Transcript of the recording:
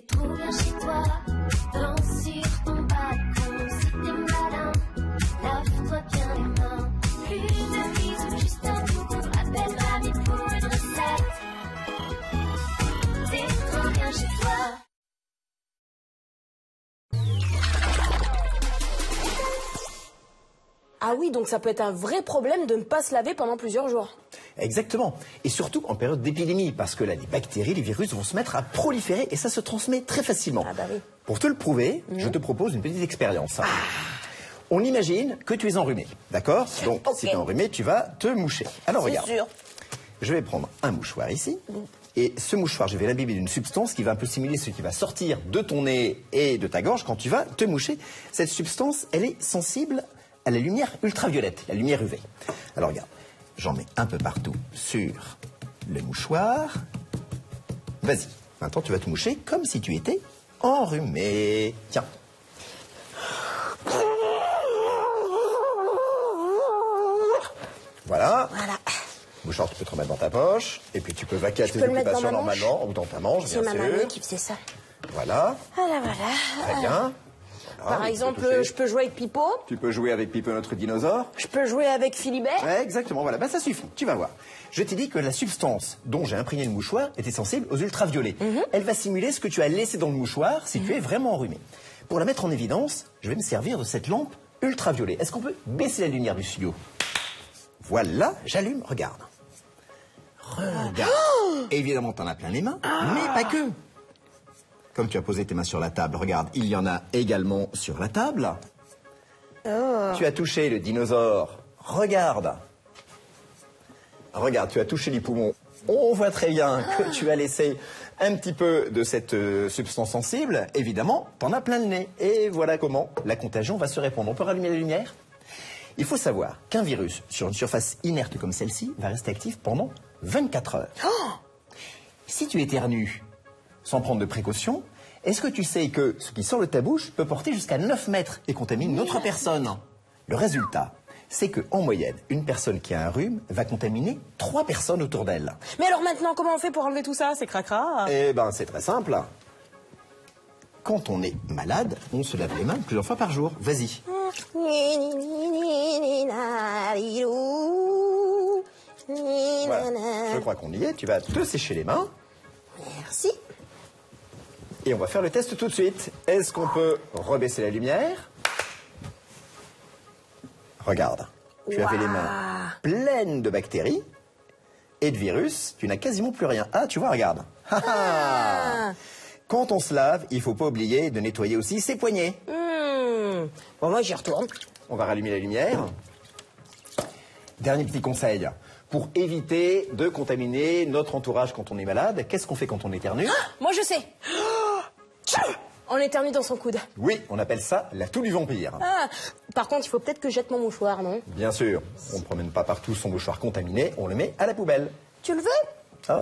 trop bien chez toi, danse sur ton balcon. Si t'es malin, lave-toi bien les mains. Plus de bisous, juste un coucou. Appelle mamie pour une recette. C'est trop bien chez toi. Ah oui, donc ça peut être un vrai problème de ne pas se laver pendant plusieurs jours. Exactement. Et surtout en période d'épidémie, parce que là, les bactéries, les virus vont se mettre à proliférer et ça se transmet très facilement. Ah bah oui. Pour te le prouver, je te propose une petite expérience. On imagine que tu es enrhumé, d'accord? Donc, si tu es enrhumé, tu vas te moucher. Alors, regarde. C'est sûr. Je vais prendre un mouchoir ici. Et ce mouchoir, je vais l'imbiber d'une substance qui va un peu simuler ce qui va sortir de ton nez et de ta gorge quand tu vas te moucher. Cette substance, elle est sensible à la lumière ultraviolette, la lumière UV. Alors regarde, j'en mets un peu partout sur le mouchoir. Vas-y, maintenant tu vas te moucher comme si tu étais enrhumé. Tiens. Voilà. Voilà. Mouchoir, tu peux te remettre dans ta poche. Et puis tu peux vaquer à tes occupations normalement, ou dans ta manche, bien sûr. C'est ma mamie qui faisait ça. Voilà. Voilà, voilà. Très bien. Voilà, Par exemple, je peux jouer avec Pipo. Tu peux jouer avec Pipo, notre dinosaure. Je peux jouer avec Philibert. Ouais, exactement, voilà. Ben, ça suffit, tu vas voir. Je t'ai dit que la substance dont j'ai imprégné le mouchoir était sensible aux ultraviolets. Elle va simuler ce que tu as laissé dans le mouchoir si tu es vraiment enrhumé. Pour la mettre en évidence, je vais me servir de cette lampe ultraviolet. Est-ce qu'on peut baisser la lumière du studio? Voilà, j'allume, regarde. Regarde. Évidemment, t'en as plein les mains, mais pas que. Comme tu as posé tes mains sur la table, regarde, il y en a également sur la table. Tu as touché le dinosaure. Regarde. Regarde, tu as touché les poumons. On voit très bien que tu as laissé un petit peu de cette substance sensible. Évidemment, t'en as plein le nez. Et voilà comment la contagion va se répandre. On peut rallumer la lumière? Il faut savoir qu'un virus sur une surface inerte comme celle-ci va rester actif pendant 24 heures. Si tu éternues sans prendre de précautions, est-ce que tu sais que ce qui sort de ta bouche peut porter jusqu'à 9 mètres et contaminer une autre personne? Le résultat, c'est qu'en moyenne, une personne qui a un rhume va contaminer 3 personnes autour d'elle. Mais alors maintenant, comment on fait pour enlever tout ça? C'est cracra. Eh ben, c'est très simple. Quand on est malade, on se lave les mains plusieurs fois par jour. Vas-y. Voilà. Je crois qu'on y est. Tu vas te sécher les mains. Merci. Et on va faire le test tout de suite. Est-ce qu'on peut rebaisser la lumière? Regarde. Tu avais les mains pleines de bactéries et de virus. Tu n'as quasiment plus rien. Ah, tu vois, regarde. Quand on se lave, il ne faut pas oublier de nettoyer aussi ses poignets. Bon, moi, j'y retourne. On va rallumer la lumière. Dernier petit conseil. Pour éviter de contaminer notre entourage quand on est malade, qu'est-ce qu'on fait quand on éternue? Moi, je sais. On éternue dans son coude. Oui, on appelle ça la toux du vampire. Par contre, il faut peut-être que je jette mon mouchoir, non? Bien sûr, on ne promène pas partout son mouchoir contaminé, on le met à la poubelle. Tu le veux?